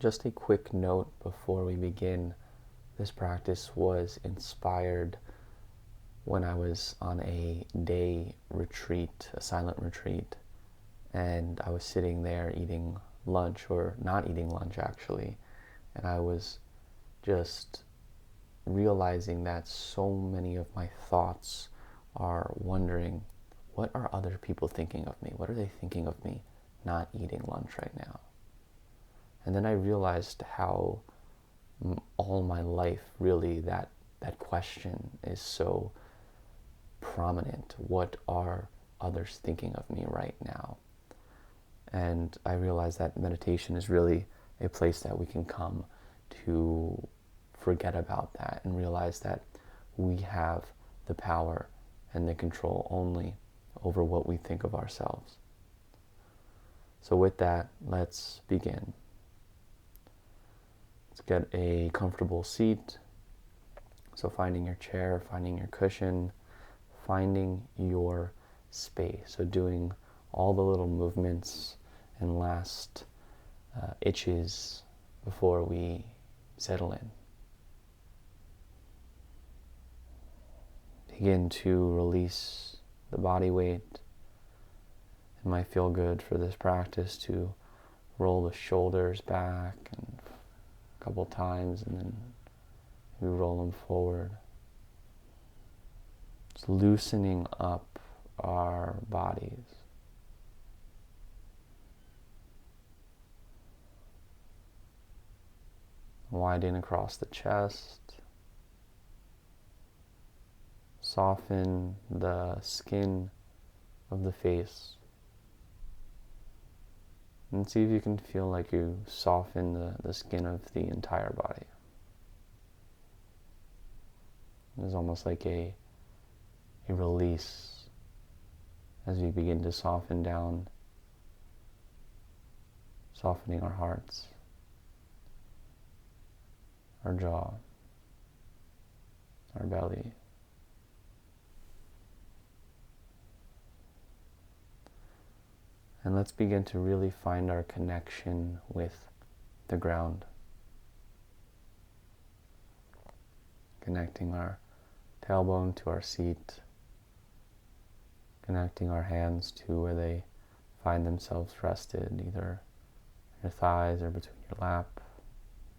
Just a quick note before we begin. This practice was inspired when I was on a day retreat, a silent retreat, and I was sitting there eating lunch, or not eating lunch actually, and I was just realizing that so many of my thoughts are wondering, what are other people thinking of me? What are they thinking of me not eating lunch right now? And then I realized how all my life really that question is so prominent. What are others thinking of me right now? And I realized that meditation is really a place that we can come to forget about that and realize that we have the power and the control only over what we think of ourselves. So with that, let's begin. Let's get a comfortable seat. So finding your chair, finding your cushion, finding your space. So doing all the little movements and last itches before we settle in. Begin to release the body weight. It might feel good for this practice to roll the shoulders back and a couple times, and then we roll them forward. It's loosening up our bodies. Widen across the chest. Soften the skin of the face. And see if you can feel like you soften the skin of the entire body. It's almost like a release as we begin to soften down, softening our hearts, our jaw, our belly. And let's begin to really find our connection with the ground. Connecting our tailbone to our seat. Connecting our hands to where they find themselves rested, either your thighs or between your lap.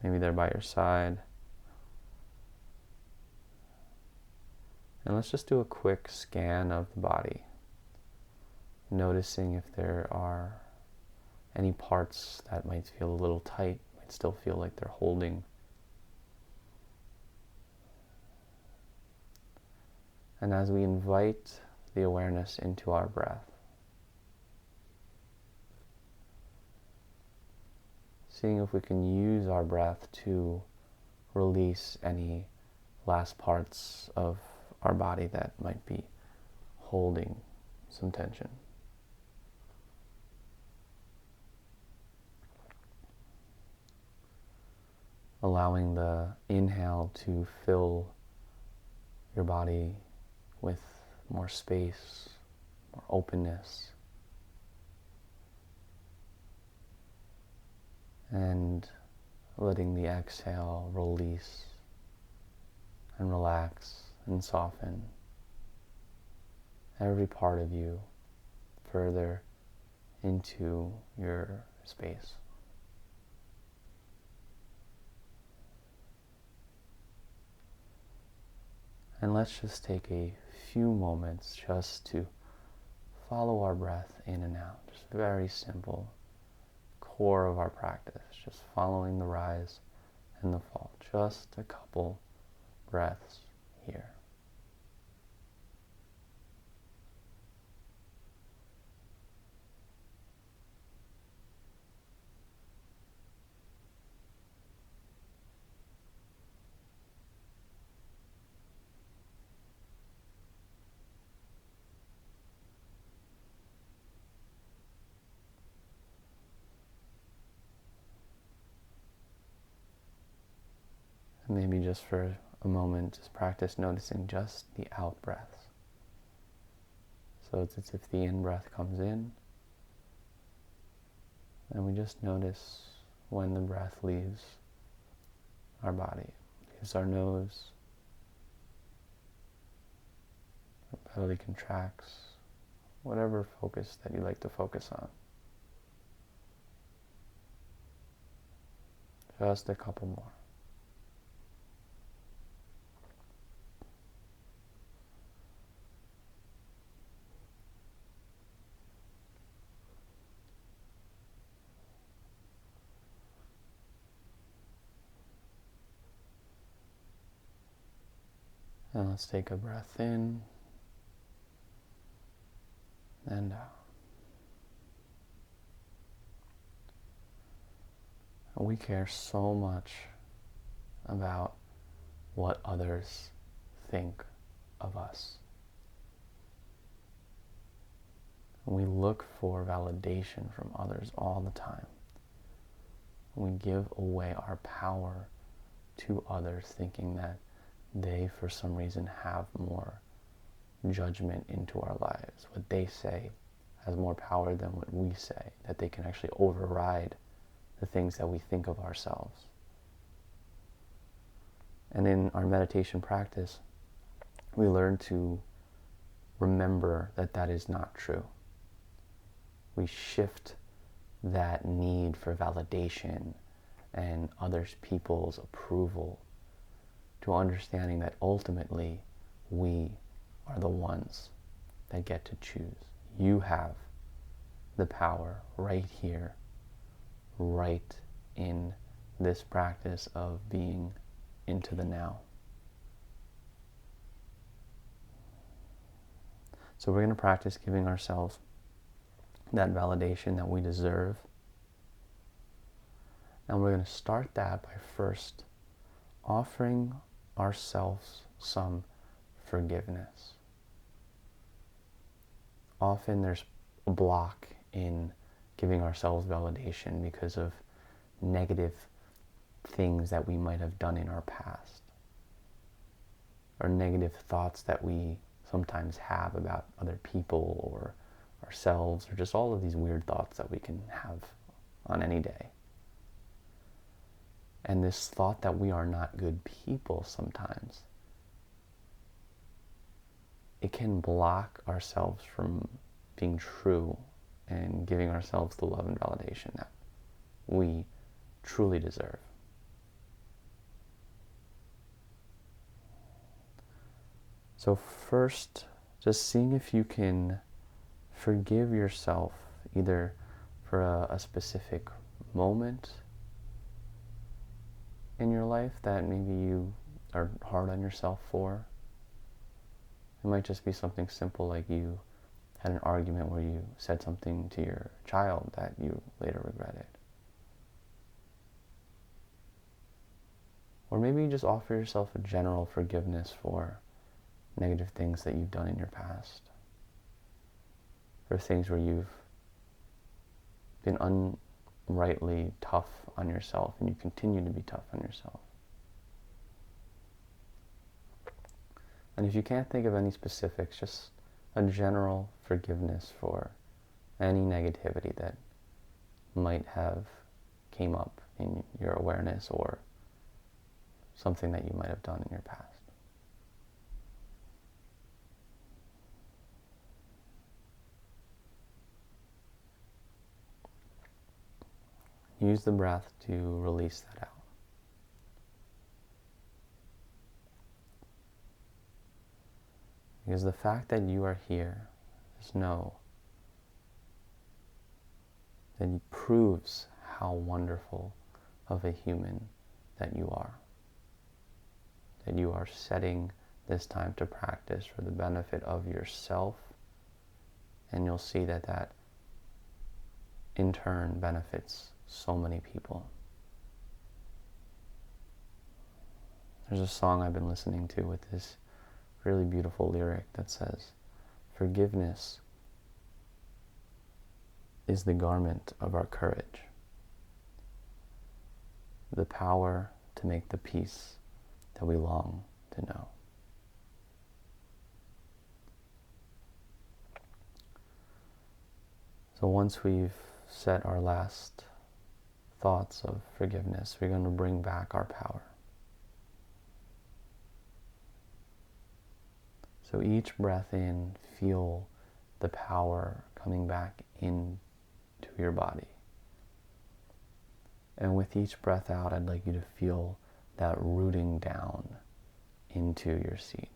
Maybe they're by your side. And let's just do a quick scan of the body. Noticing if there are any parts that might feel a little tight, might still feel like they're holding. And as we invite the awareness into our breath, seeing if we can use our breath to release any last parts of our body that might be holding some tension. Allowing the inhale to fill your body with more space, more openness. And letting the exhale release and relax and soften every part of you further into your space. And let's just take a few moments just to follow our breath in and out. Just very simple, core of our practice. Just following the rise and the fall. Just a couple breaths here. And maybe just for a moment, just practice noticing just the out breaths. So it's as if the in breath comes in, and we just notice when the breath leaves our body, leaves our nose, our belly contracts, whatever focus that you like to focus on. Just a couple more. And let's take a breath in and out. We care so much about what others think of us. We look for validation from others all the time. We give away our power to others, thinking that they, for some reason, have more judgment into our lives. What they say has more power than what we say, that they can actually override the things that we think of ourselves. And in our meditation practice, we learn to remember that that is not true. We shift that need for validation and others people's approval to understanding that ultimately we are the ones that get to choose. You have the power right here, right in this practice of being into the now. So we're going to practice giving ourselves that validation that we deserve. And we're going to start that by first offering ourselves some forgiveness. Often there's a block in giving ourselves validation because of negative things that we might have done in our past, or negative thoughts that we sometimes have about other people or ourselves, or just all of these weird thoughts that we can have on any day. And this thought that we are not good people sometimes, it can block ourselves from being true and giving ourselves the love and validation that we truly deserve. So first, just seeing if you can forgive yourself, either for a specific moment in your life that maybe you are hard on yourself for. It might just be something simple like you had an argument where you said something to your child that you later regretted. Or maybe you just offer yourself a general forgiveness for negative things that you've done in your past. For things where you've been unrightly tough on yourself and you continue to be tough on yourself. And if you can't think of any specifics, just a general forgiveness for any negativity that might have came up in your awareness or something that you might have done in your past. Use the breath to release that out. Because the fact that you are here, just know that it proves how wonderful of a human that you are. That you are setting this time to practice for the benefit of yourself, and you'll see that that in turn benefits so many people. There's a song I've been listening to with this really beautiful lyric that says, "Forgiveness is the garment of our courage, the power to make the peace that we long to know." So once we've set our last thoughts of forgiveness, we're going to bring back our power. So each breath in, feel the power coming back into your body. And with each breath out, I'd like you to feel that rooting down into your seat.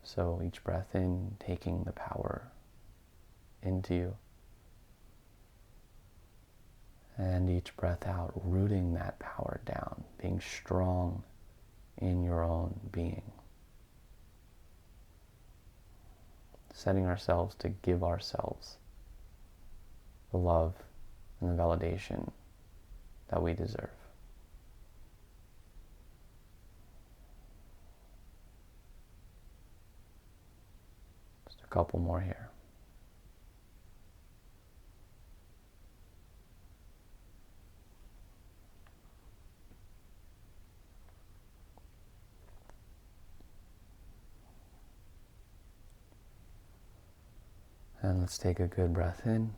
So each breath in, taking the power into you. And each breath out, rooting that power down, being strong in your own being. Setting ourselves to give ourselves the love and the validation that we deserve. Just a couple more here. And let's take a good breath in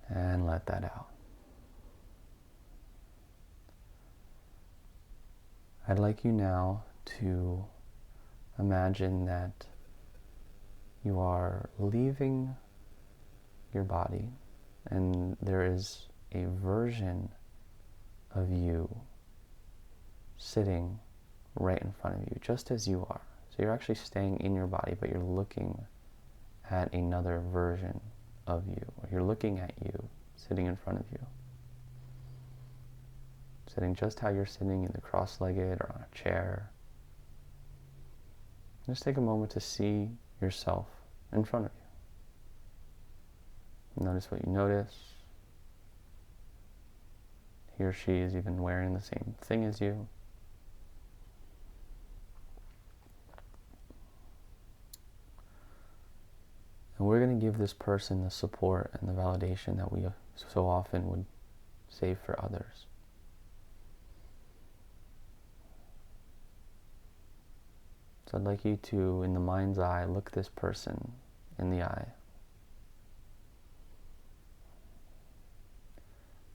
and let that out. I'd like you now to imagine that you are leaving your body and there is a version of you sitting right in front of you, just as you are. So you're actually staying in your body, but you're looking at another version of you, or you're looking at you sitting in front of you. Sitting just how you're sitting, either cross-legged or on a chair. Just take a moment to see yourself in front of you. Notice what you notice. He or she is even wearing the same thing as you. And we're going to give this person the support and the validation that we so often would save for others. So I'd like you to, in the mind's eye, look this person in the eye.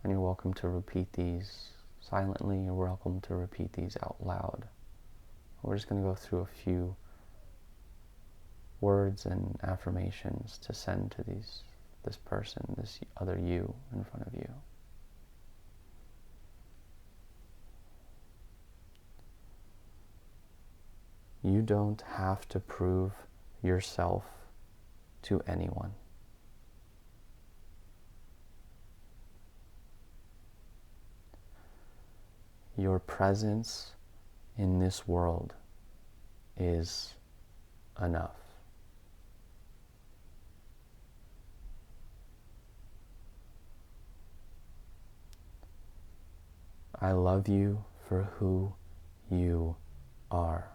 And you're welcome to repeat these silently. You're welcome to repeat these out loud. We're just going to go through a few words and affirmations to send to this person, this other you in front of you. You don't have to prove yourself to anyone. Your presence in this world is enough. I love you for who you are.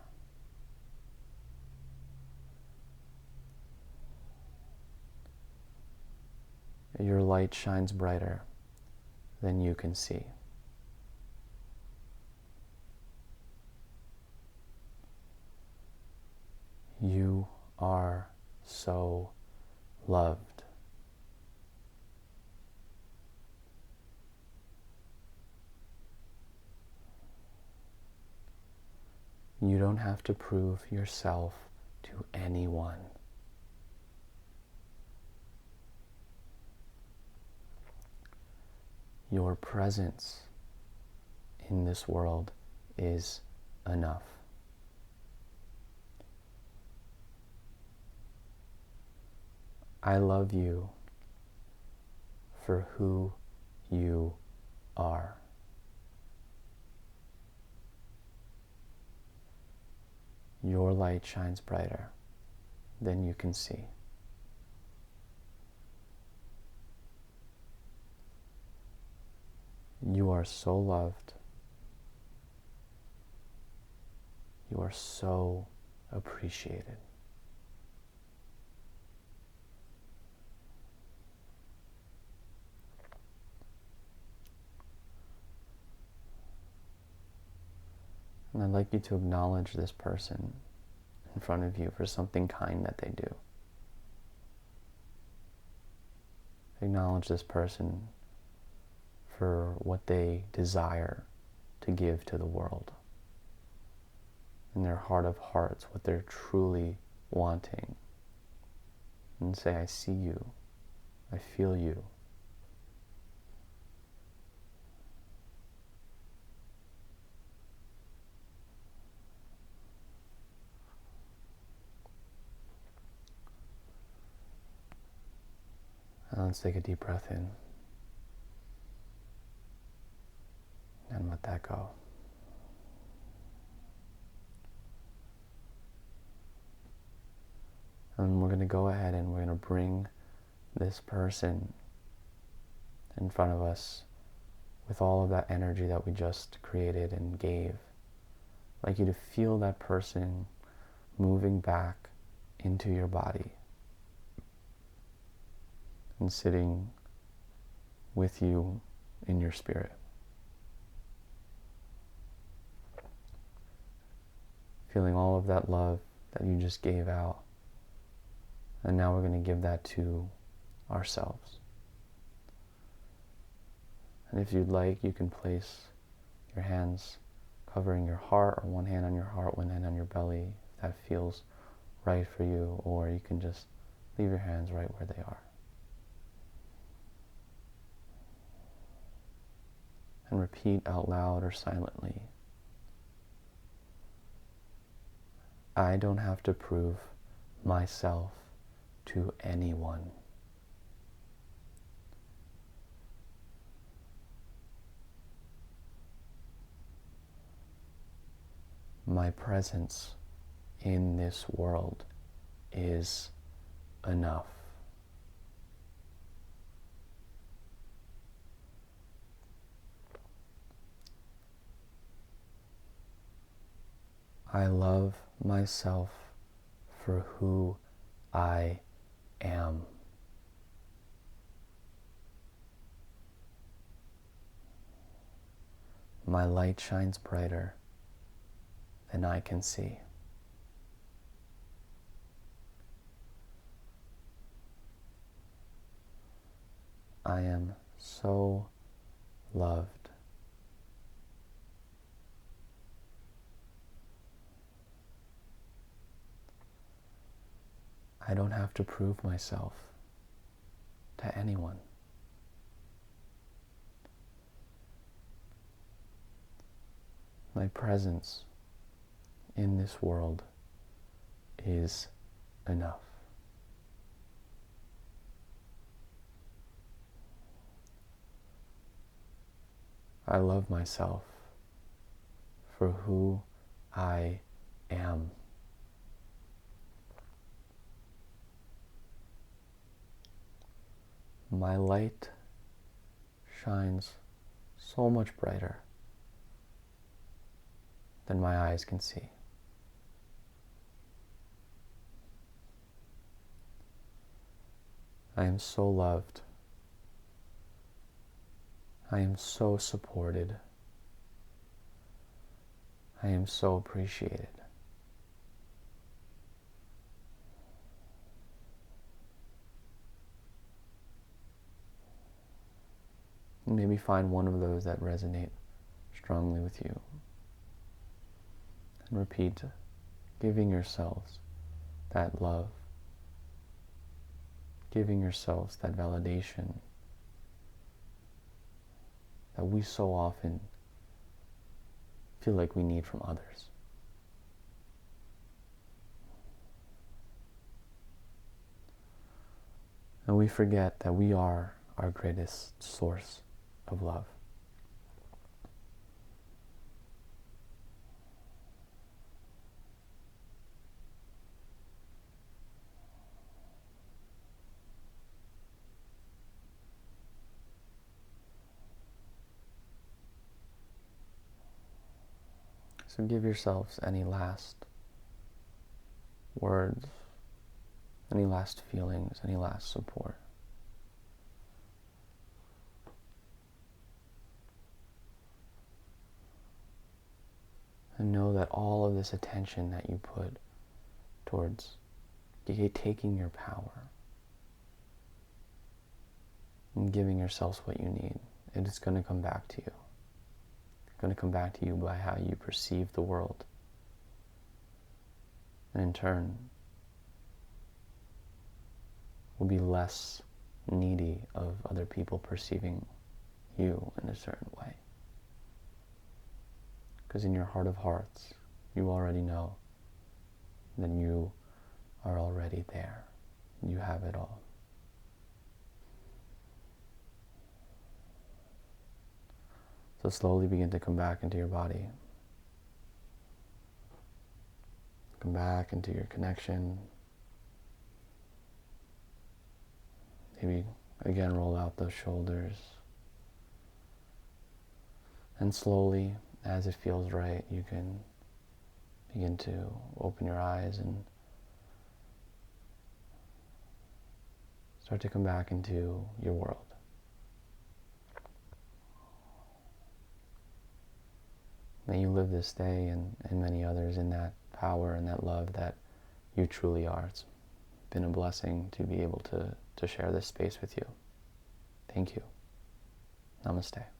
Your light shines brighter than you can see. You are so loved. You don't have to prove yourself to anyone. Your presence in this world is enough. I love you for who you are. Your light shines brighter than you can see. You are so loved. You are so appreciated. And I'd like you to acknowledge this person in front of you for something kind that they do. Acknowledge this person for what they desire to give to the world. In their heart of hearts, what they're truly wanting. And say, I see you. I feel you. And let's take a deep breath in. And let that go. And we're going to go ahead and we're going to bring this person in front of us with all of that energy that we just created and gave. I'd like you to feel that person moving back into your body and sitting with you in your spirit. Feeling all of that love that you just gave out. And now we're going to give that to ourselves. And if you'd like, you can place your hands covering your heart, or one hand on your heart, one hand on your belly, if that feels right for you, or you can just leave your hands right where they are. And repeat out loud or silently, I don't have to prove myself to anyone. My presence in this world is enough. I love myself for who I am. My light shines brighter than I can see. I am so loved. I don't have to prove myself to anyone. My presence in this world is enough. I love myself for who I am. My light shines so much brighter than my eyes can see. I am so loved. I am so supported. I am so appreciated. Maybe find one of those that resonate strongly with you. And repeat, giving yourselves that love, giving yourselves that validation that we so often feel like we need from others. And we forget that we are our greatest source of love. So give yourselves any last words, any last feelings, any last support. And know that all of this attention that you put towards taking your power and giving yourselves what you need. It is going to come back to you. It's going to come back to you by how you perceive the world. And in turn, will be less needy of other people perceiving you in a certain way. Because in your heart of hearts, you already know that you are already there. You have it all. So slowly begin to come back into your body. Come back into your connection. Maybe again roll out those shoulders. And slowly, as it feels right, you can begin to open your eyes and start to come back into your world. May you live this day and many others in that power and that love that you truly are. It's been a blessing to be able to share this space with you. Thank you. Namaste.